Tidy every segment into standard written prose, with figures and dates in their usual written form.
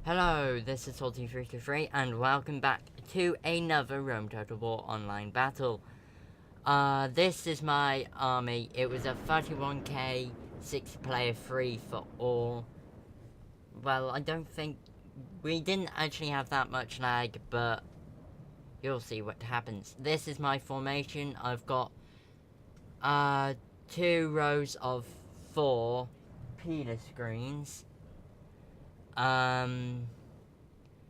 Hello, this is Salty323 and welcome back to another Rome Total War online battle. This is my army. It was a 31k 6-player free for all. Well, I don't think we didn't actually have that much lag, but you'll see what happens. This is my formation. I've got 2 rows of 4 Peter screens.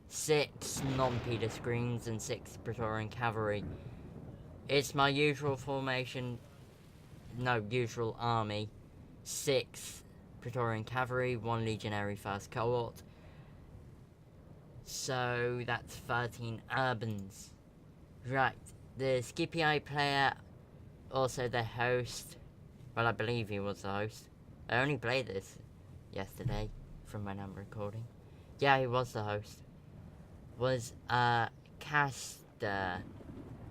6 non-Peter screens and 6 Praetorian cavalry. It's my usual formation, usual army. 6 Praetorian cavalry, 1 legionary first cohort. So that's 13 urbans. Right, the Scipii player, also the host. Well, I believe he was the host. I only played this yesterday from when I'm recording. Yeah, he was the host. Was Castor.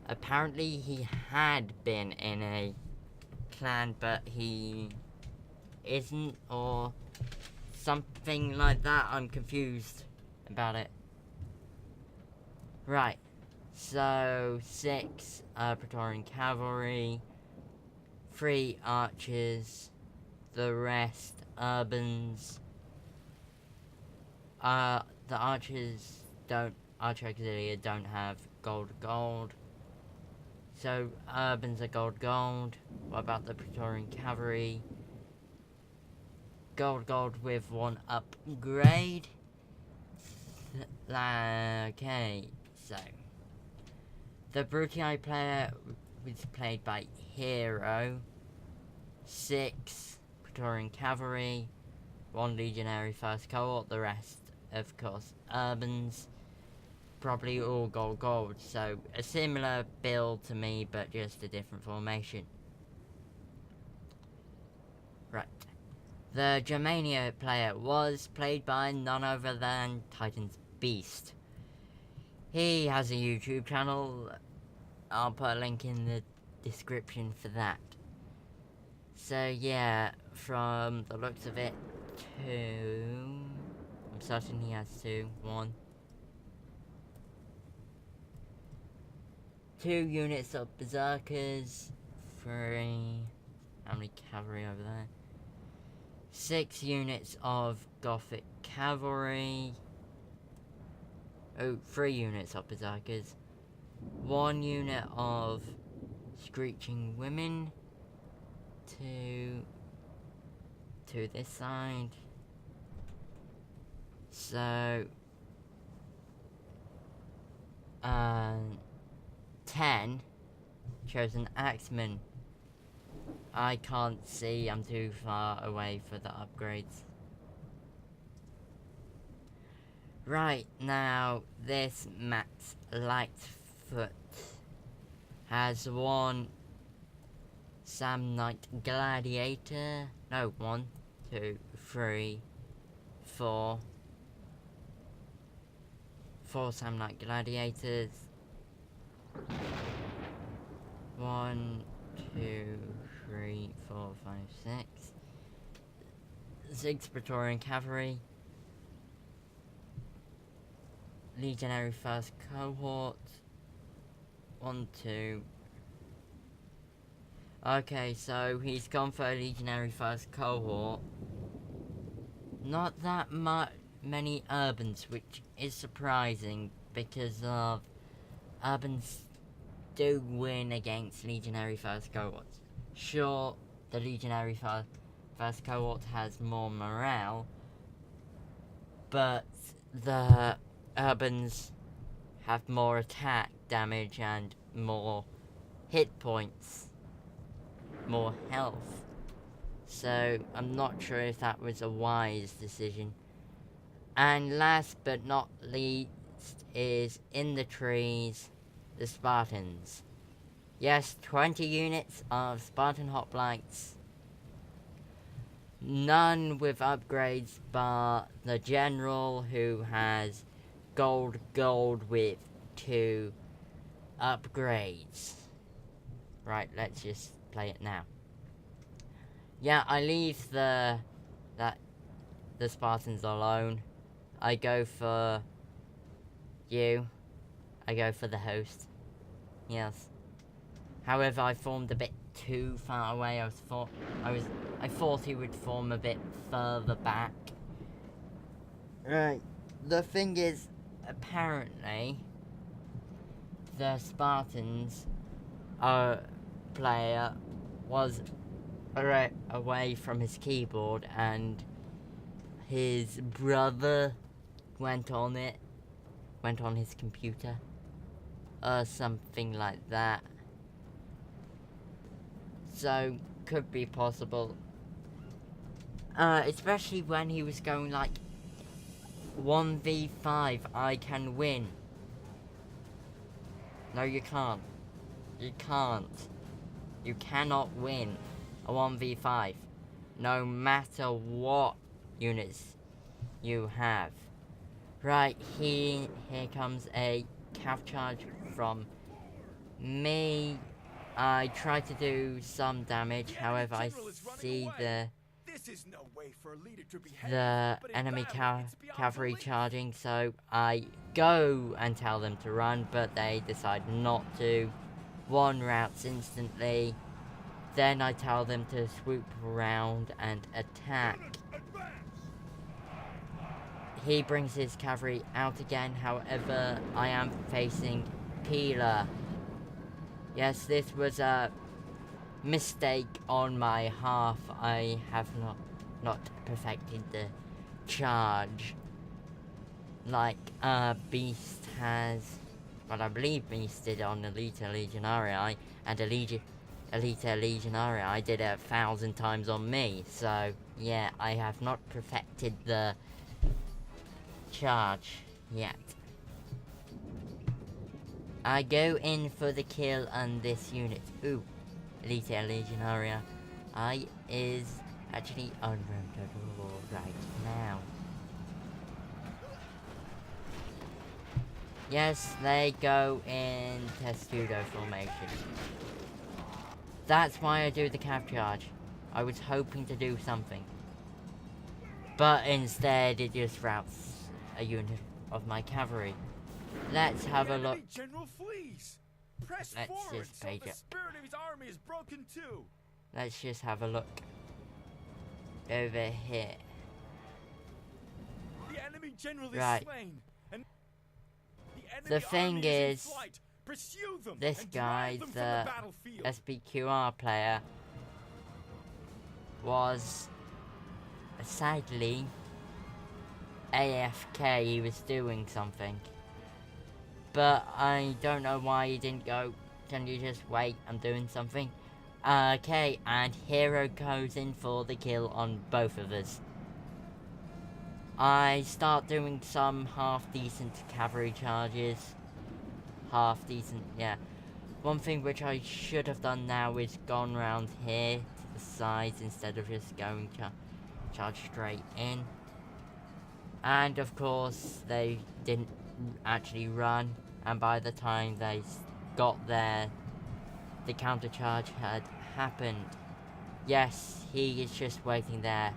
Apparently he had been in a clan, but he isn't, or something like that. I'm confused about it. Right, so 6 Praetorian cavalry, 3 archers, the rest urbans. The archers Archer Auxilia don't have gold. So urbans are gold. What about the Praetorian cavalry? Gold with 1 upgrade. Okay, so the Brutii player was played by Hero. 6 Praetorian cavalry, 1 legionary first cohort, the rest of course urbans, probably all gold, so a similar build to me but just a different formation. Right, the Germania player was played by none other than Titan's Beast. He has a YouTube channel. I'll put a link in the description for that. So yeah, from the looks of it, I'm certain he has 2. 1. 2 units of berserkers. 3. How many cavalry over there? 6 units of Gothic cavalry. 3 units of berserkers. 1 unit of screeching women. 2 to this side. So 10 chosen axemen. I can't see, I'm too far away for the upgrades. Right, now this Max Lightfoot has 1 Samnite Gladiator. No, 1, 2, 3, 4. 4 Samnite Gladiators. 1, 2, 3, 4, 5, 6. 6 Praetorian cavalry. Legionary first cohort. 1, 2. Okay, so he's gone for a legionary first cohort. Not that many urbans, which is surprising because of urbans do win against legionary first cohorts. Sure, the legionary first cohort has more morale, but the urbans have more attack damage and more hit points, more health. So I'm not sure if that was a wise decision. And last but not least is in the trees, the Spartans. Yes, 20 units of Spartan hoplites. None with upgrades but the general, who has gold with 2 upgrades. Right, let's just play it now. Yeah, I leave the Spartans alone. I go for you. I go for the host. Yes. However, I formed a bit too far away. I thought he would form a bit further back. Right. The thing is, apparently, the Spartans player was away from his keyboard, and his brother went on his computer, or something like that. So, could be possible. Especially when he was going like 1v5, I can win. No, you can't. You can't. You cannot win a 1v5, no matter what units you have. Right, here comes a cav charge from me. I tried to do some damage, however I see the enemy cavalry charging, so I go and tell them to run, but they decide not to. One routes instantly. Then I tell them to swoop around and attack. He brings his cavalry out again, however I am facing Peeler. Yes, this was a mistake on my half. I have not perfected the charge like Beast has. Well, I believe Beast did on Elite Legionarii, and Elite Legionarii did it 1,000 times on me. So yeah, I have not perfected the charge yet. I go in for the kill on this unit. Ooh, Elite Legionarii is actually unroundable right now. Yes, they go in testudo formation. That's why I do the cav charge. I was hoping to do something, but instead it just routes a unit of my cavalry. Let's have a look. Let's just page it. Let's just have a look over here. Right. The thing is, this guy, the SPQR player, was sadly AFK. He was doing something, but I don't know why he didn't go. Can you just wait? I'm doing something. Okay, and Hero goes in for the kill on both of us. I start doing some half-decent cavalry charges. Half-decent, yeah. One thing which I should have done now is gone round here to the sides instead of just going charge straight in. And of course, they didn't actually run, and by the time they got there, the counter charge had happened. Yes, he is just waiting there.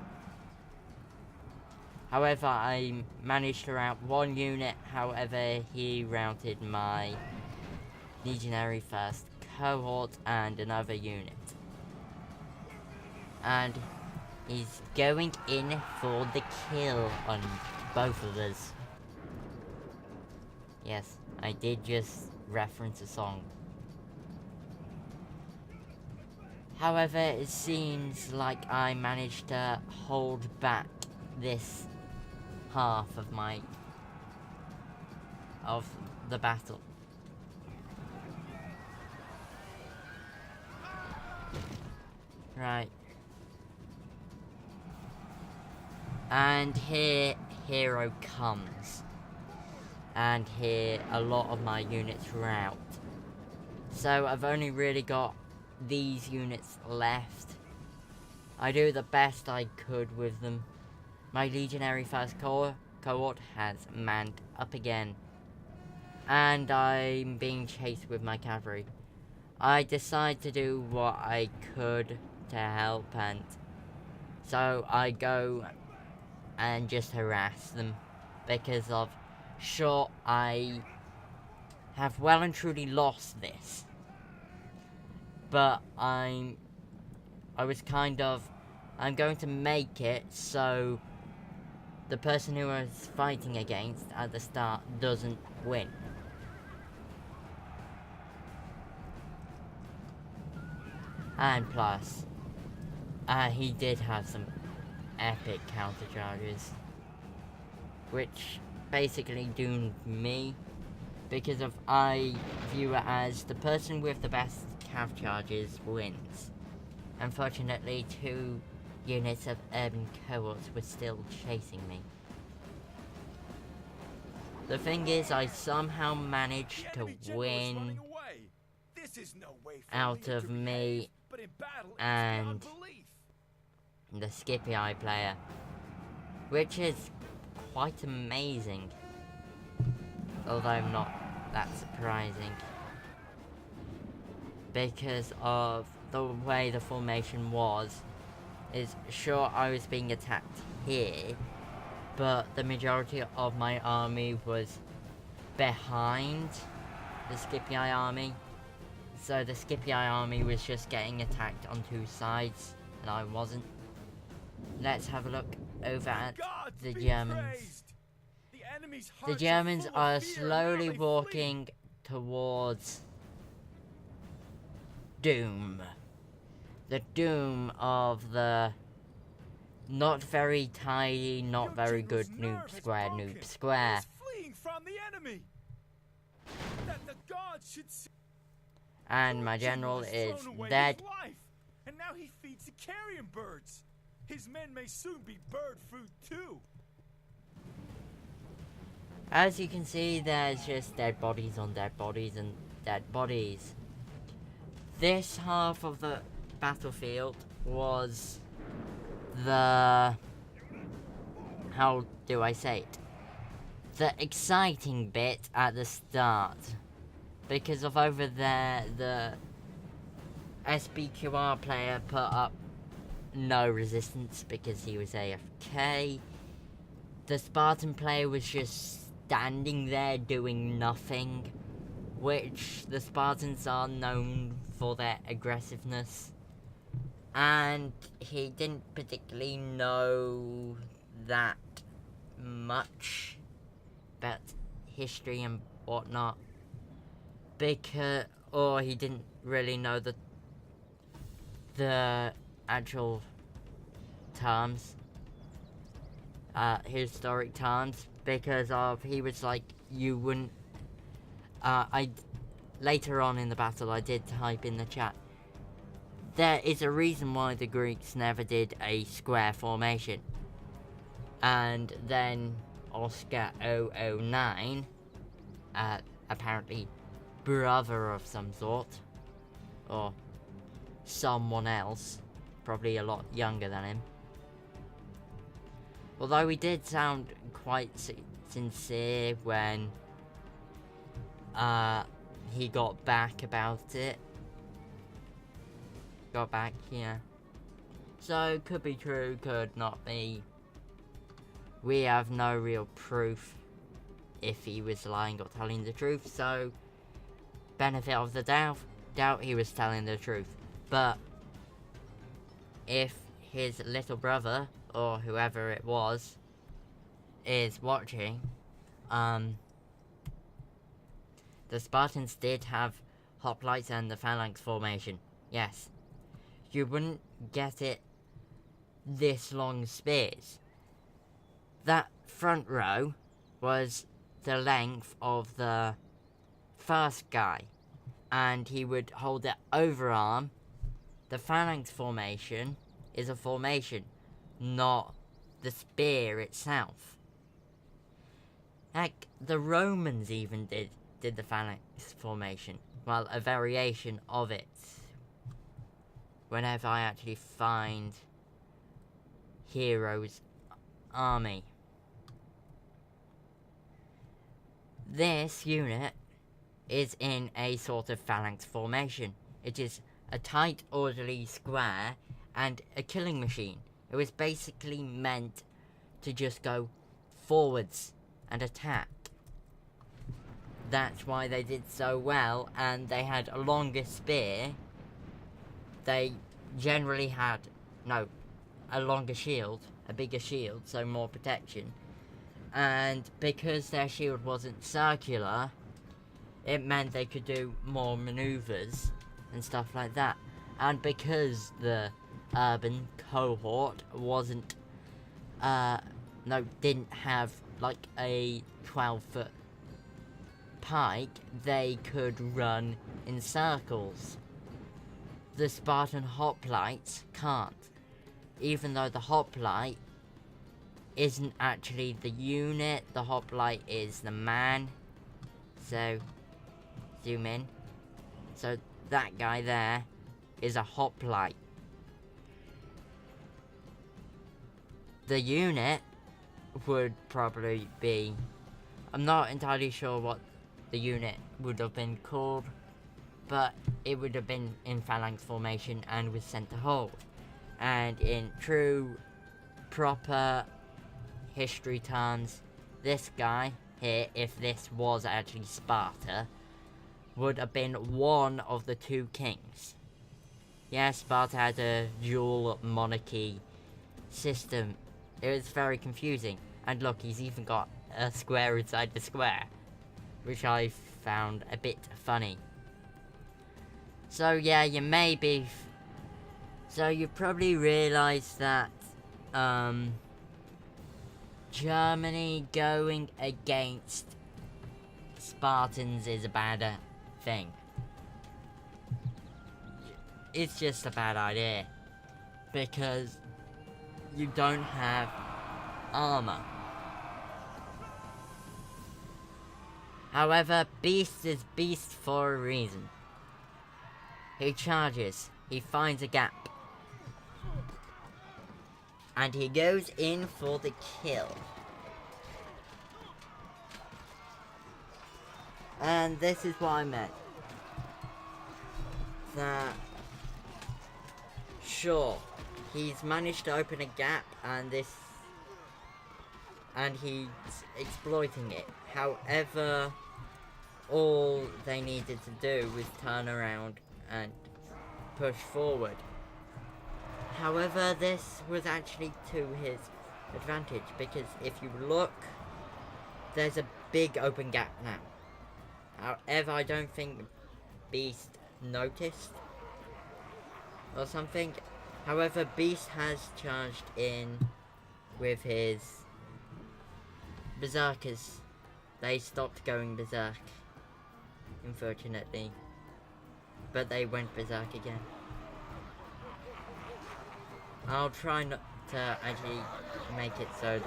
However, I managed to rout one unit, however he routed my Legionary First Cohort and another unit. And he's going in for the kill on both of us. Yes, I did just reference a song. However, it seems like I managed to hold back this half of the battle. Right. And here Hero comes. And here a lot of my units rout. So I've only really got these units left. I do the best I could with them. My Legionary First Cohort has manned up again, and I'm being chased with my cavalry. I decide to do what I could to help, and so I go and just harass them. because of, sure, I have well and truly lost this, but I'm going to make it so the person who I was fighting against at the start doesn't win. And plus, he did have some epic counter charges, which basically doomed me, because of I view it as the person with the best cav charges wins. Unfortunately, 2 units of urban cohorts were still chasing me. The thing is, I somehow managed to win out of me and the Skippy Eye player, which is quite amazing, although not that surprising, because of the way the formation was. Is sure, I was being attacked here, but the majority of my army was behind the Skippy Eye army, so the Skippy Eye army was just getting attacked on 2 sides, and I wasn't. Let's have a look over at the Germans. The Germans are slowly walking towards doom. The doom of the not very tidy, not very good Noob Square. And my general is dead. And now he feeds the carrion birds. His men may soon be bird food too. As you can see, there's just dead bodies on dead bodies and dead bodies. This half of the battlefield was the... how do I say it? The exciting bit at the start. Because of over there, the SBQR player put up no resistance because he was AFK. The Spartan player was just standing there doing nothing, which the Spartans are known for their aggressiveness. And he didn't particularly know that much about history and whatnot, because, or he didn't really know the actual terms, historic terms, because of, he was like, you wouldn't, later on in the battle I did type in the chat, there is a reason why the Greeks never did a square formation. And then Oscar 009, apparently brother of some sort, or someone else, probably a lot younger than him. Although he did sound quite sincere when he got back about it. Got back, yeah. So, could be true, could not be. We have no real proof if he was lying or telling the truth, so benefit of the doubt he was telling the truth. But if his little brother, or whoever it was, is watching, the Spartans did have hoplites and the phalanx formation, yes. You wouldn't get it this long spears. That front row was the length of the first guy, and he would hold it overarm. The phalanx formation is a formation, not the spear itself. Heck, the Romans even did the phalanx formation, well, a variation of it. Whenever I actually find Hero's army. This unit is in a sort of phalanx formation. It is a tight, orderly square and a killing machine. It was basically meant to just go forwards and attack. That's why they did so well, and they had a longer spear. They generally had, a longer shield, a bigger shield, so more protection. And because their shield wasn't circular, it meant they could do more maneuvers and stuff like that. And because the urban cohort wasn't, didn't have like a 12-foot pike, they could run in circles. The Spartan hoplites can't, even though the hoplite isn't actually the unit, the hoplite is the man. So, zoom in. So, that guy there is a hoplite. The unit would probably be... I'm not entirely sure what the unit would have been called, but it would have been in phalanx formation and was sent to hold. And in true, proper history terms, this guy here, if this was actually Sparta, would have been one of the two kings. Yes, Sparta had a dual monarchy system. It was very confusing. And look, he's even got a square inside the square, which I found a bit funny. So yeah, so you probably realised that, Germany going against Spartans is a bad thing. It's just a bad idea, because you don't have armor. However, Beast is Beast for a reason. He charges, he finds a gap, and he goes in for the kill. And this is what I meant. That, sure, he's managed to open a gap, and he's exploiting it. However, all they needed to do was turn around and push forward. However, this was actually to his advantage, because if you look, there's a big open gap now. However, I don't think Beast noticed or something. However, Beast has charged in with his berserkers. They stopped going berserk, unfortunately, but they went berserk again. I'll try not to actually make it so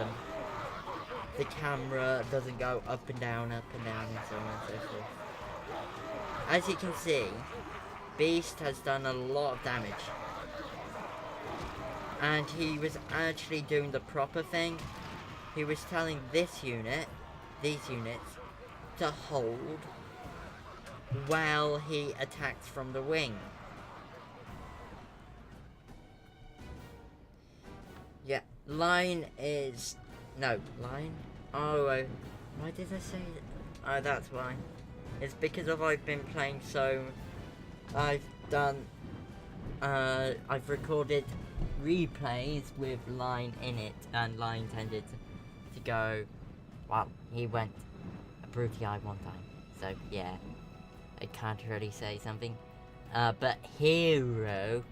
the camera doesn't go up and down, and so on and so forth. As you can see, Beast has done a lot of damage. And he was actually doing the proper thing. He was telling these units, to hold while he attacks from the wing. Yeah, line. Oh, why did I say that? Oh, that's why. It's because I've been playing, so I've recorded replays with line in it, and line tended to go, well, he went a brutally eye one time, so yeah, I can't really say something. But Hero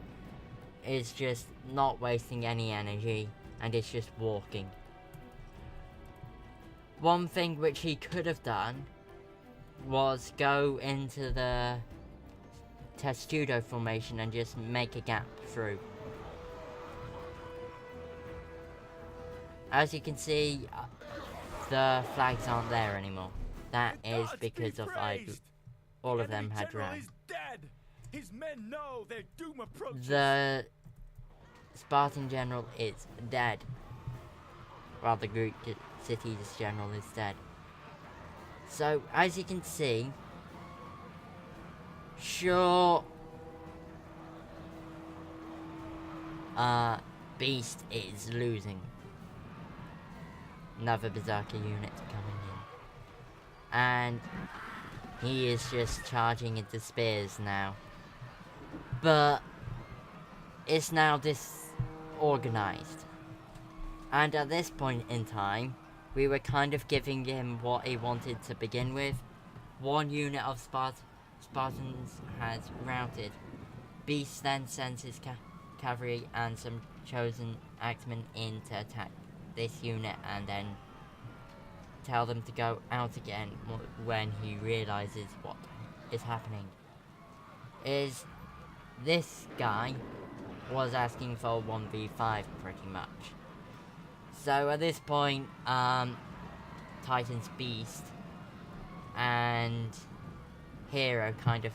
is just not wasting any energy, and it's just walking. One thing which he could have done was go into the testudo formation and just make a gap through. As you can see, the flags aren't there anymore. That is because of all of them had ran. His men know their doom approaches. The Spartan general is dead. Well, the Greek city's general is dead. So, as you can see, sure, Beast is losing. Another berserker unit coming and he is just charging into spears now. But it's now disorganized. And at this point in time, we were kind of giving him what he wanted to begin with. One unit of Spartans has routed. Beast then sends his cavalry and some chosen axemen in to attack this unit and then tell them to go out again when he realizes what is happening. This guy was asking for 1v5 pretty much. So at this point, Titan's Beast and Hero kind of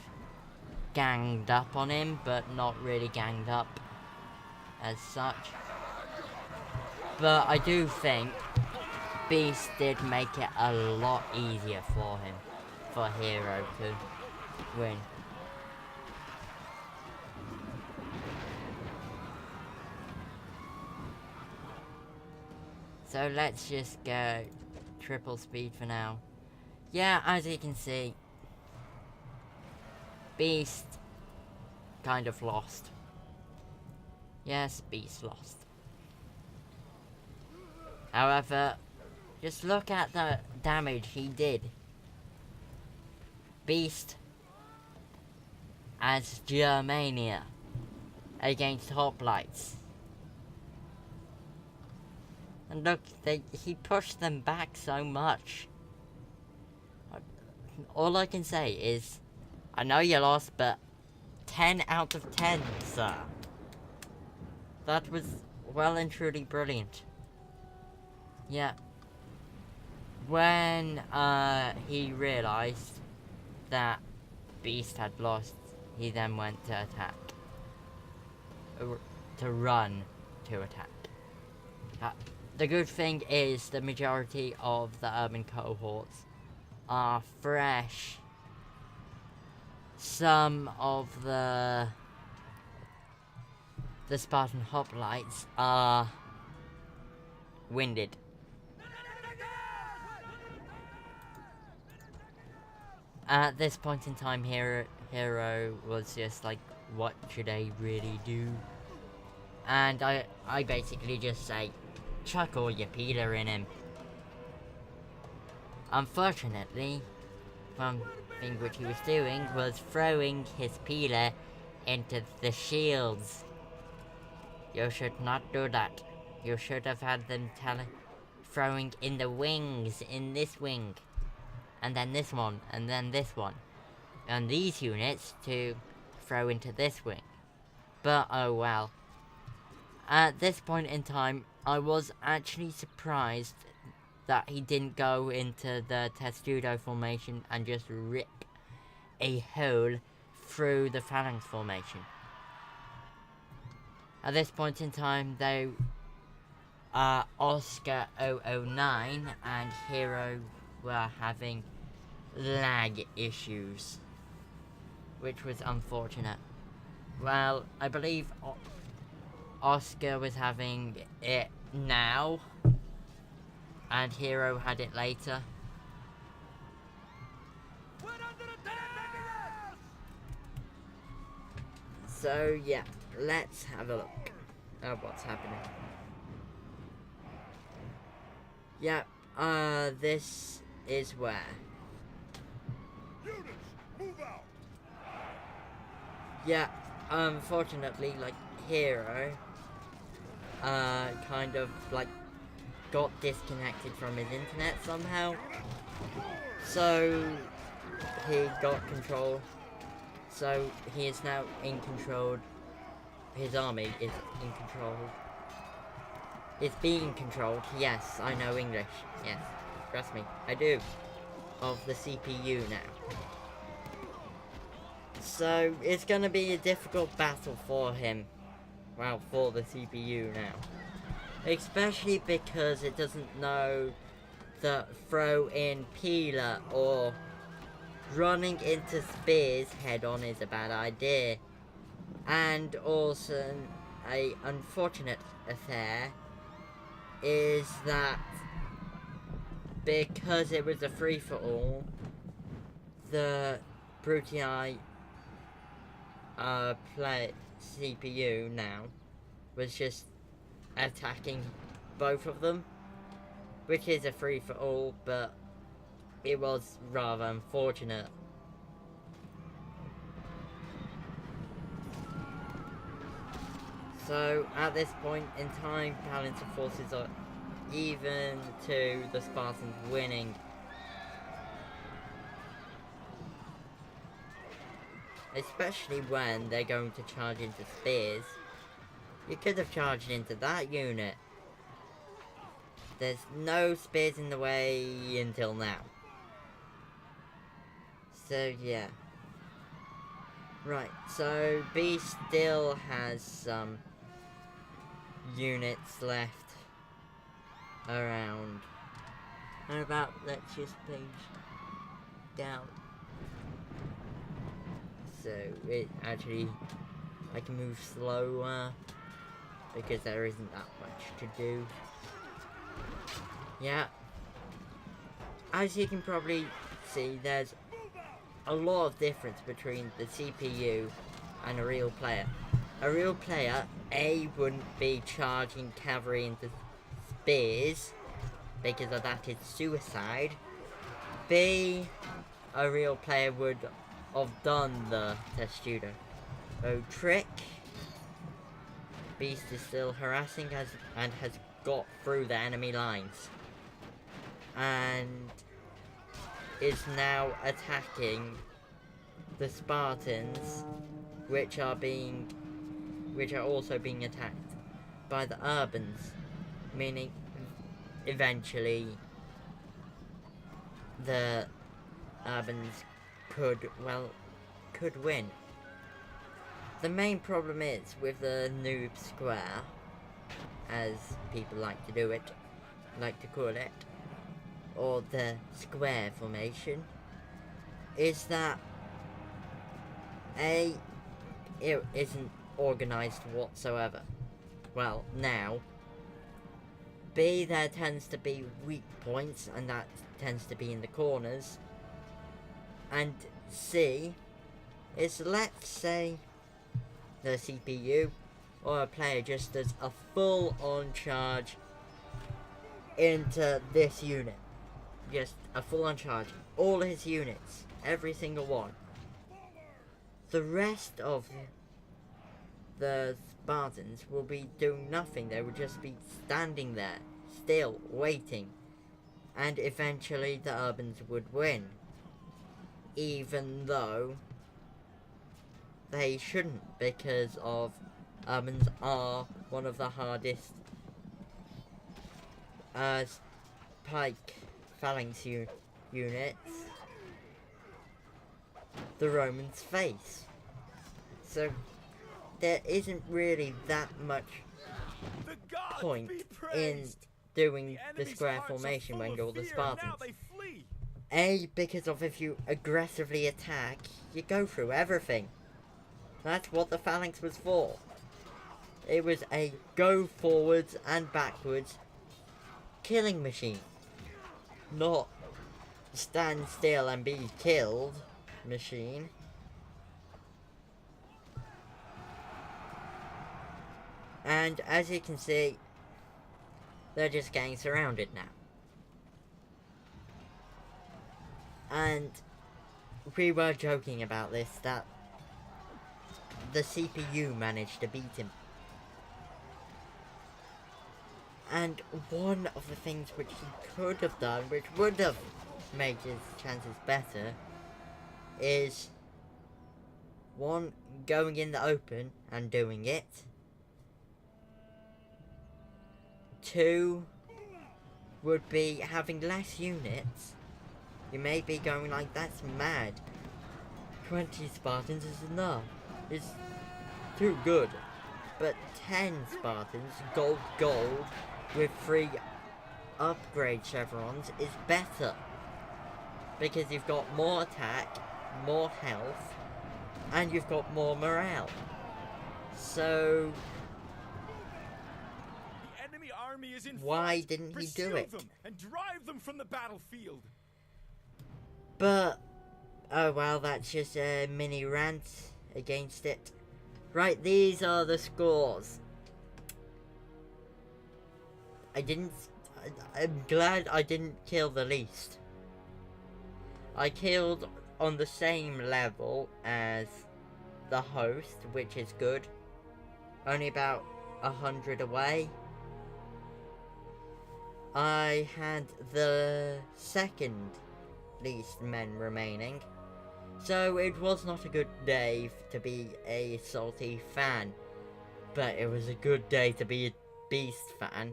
ganged up on him, but not really ganged up as such. But I do think Beast did make it a lot easier for him, for Hero to win. So let's just go triple speed for now. Yeah, as you can see, Beast kind of lost. Yes, Beast lost. However, just look at the damage he did. Beast as Germania against Hoplites. And look, he pushed them back so much. All I can say is, I know you lost, but 10 out of 10, sir. That was well and truly brilliant. Yeah. When he realized that Beast had lost, he then went to attack. To run to attack. The good thing is the majority of the urban cohorts are fresh. Some of the Spartan hoplites are winded. At this point in time, Hero was just like, what should I really do? And I basically just say, chuck all your Peeler in him. Unfortunately, one thing which he was doing was throwing his Peeler into the shields. You should not do that. You should have had them throwing in the wings, in this wing. And then this one, and then this one. And these units to throw into this wing. But oh well. At this point in time, I was actually surprised that he didn't go into the Testudo formation and just rip a hole through the phalanx formation. At this point in time, though, Oscar 009 and Hero were having lag issues, which was unfortunate. Well, I believe Oscar was having it now, and Hero had it later. So yeah, let's have a look at what's happening. Yeah, this is where. Units, move out. Yeah, unfortunately, like, Hero kind of like got disconnected from his internet somehow, so he got control, so he is now in control. His army is in control. It's being controlled. Yes, I know English. Yes, trust me, I do. Of the CPU now. So it's gonna be a difficult battle for him. Well, for the CPU now. Especially because it doesn't know that throw in Peeler or running into spears head on is a bad idea. And also, a unfortunate affair is that because it was a free-for-all, the Brutii play CPU now was just attacking both of them, which is a free-for-all, but it was rather unfortunate. So at this point in time, balance of forces are even to the Spartans winning. Especially when they're going to charge into spears. You could have charged into that unit. There's no spears in the way until now. So yeah. Right, so B still has some units left around. How about, let's just page down. So it actually, I can move slower because there isn't that much to do. Yeah. As you can probably see, there's a lot of difference between the CPU and a real player. A real player, A, wouldn't be charging cavalry into spears, because of that is suicide. B, a real player would have done the testudo. So trick, Beast is still harassing and has got through the enemy lines. And is now attacking the Spartans, which are also being attacked by the Urbans, meaning eventually the Urbans could win. The main problem is with the noob square, as people like to call it, or the square formation, is that A, it isn't organized whatsoever. Well, now. B, there tends to be weak points, and that tends to be in the corners. And C is, let's say, the CPU or a player just does a full-on charge into this unit. Just a full-on charge. All his units. Every single one. The rest of the Spartans will be doing nothing. They will just be standing there, still, waiting. And eventually the Urbans would win. Even though they shouldn't, because of Urbans are one of the hardest pike phalanx units the Romans face. So there isn't really that much point in doing the square formation when you're the Spartans. A, because of if you aggressively attack, you go through everything. That's what the phalanx was for. It was a go forwards and backwards killing machine. Not stand still and be killed machine. And as you can see, they're just getting surrounded now. And we were joking about this, that the CPU managed to beat him. And one of the things which he could have done, which would have made his chances better, is 1, going in the open and doing it. 2, would be having less units. You may be going like, that's mad. 20 Spartans is enough. It's too good. But 10 Spartans, gold, with 3 upgrade chevrons is better. Because you've got more attack, more health, and you've got more morale. So the enemy army is is in why flight. didn't he Pursue do it? them and drive them from the battlefield. But, oh well, that's just a mini rant against it. Right, these are the scores. I'm glad I didn't kill the least. I killed on the same level as the host, which is good. Only about 100 away. I had the second least men remaining. So it was not a good day to be a Salty fan. But it was a good day to be a Beast fan.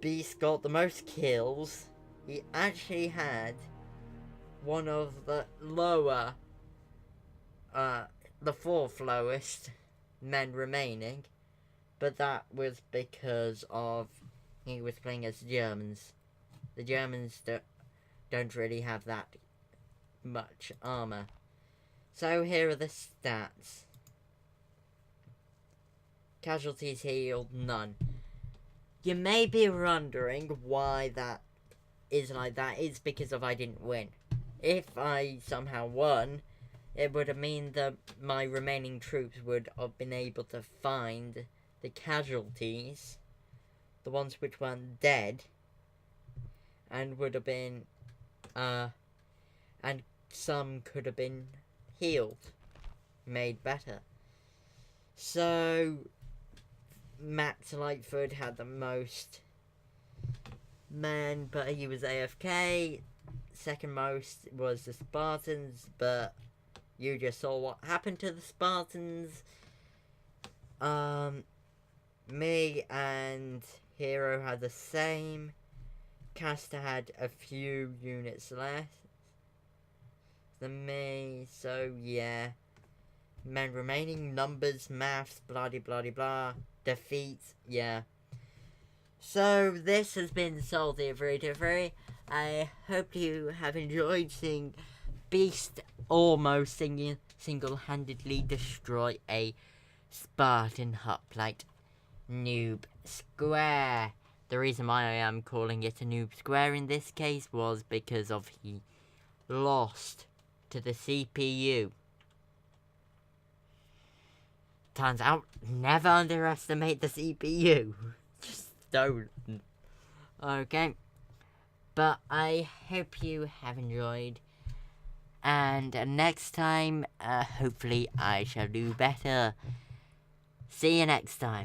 Beast got the most kills. He actually had one of the lower, the fourth lowest men remaining. But that was because of he was playing as Germans. The Germans don't really have that much armor. So here are the stats. Casualties healed, none. You may be wondering why that is like that. It's because of I didn't win. If I somehow won, it would have mean that my remaining troops would have been able to find the casualties, the ones which weren't dead, and would have been, and some could have been healed, made better. So, Max Lightfoot had the most men, but he was AFK. Second most was the Spartans, but you just saw what happened to the Spartans. Me and Hero had the same. Caster had a few units less than me, so yeah. Men remaining, numbers, maths, blah de blah de blah. Defeats, yeah. So this has been Salty 323. I hope you have enjoyed seeing Beast almost single-handedly destroy a Spartan hoplite noob square. The reason why I am calling it a noob square in this case was because of he lost to the CPU. Turns out, never underestimate the CPU. Just don't. Okay. But I hope you have enjoyed. And next time, hopefully I shall do better. See you next time.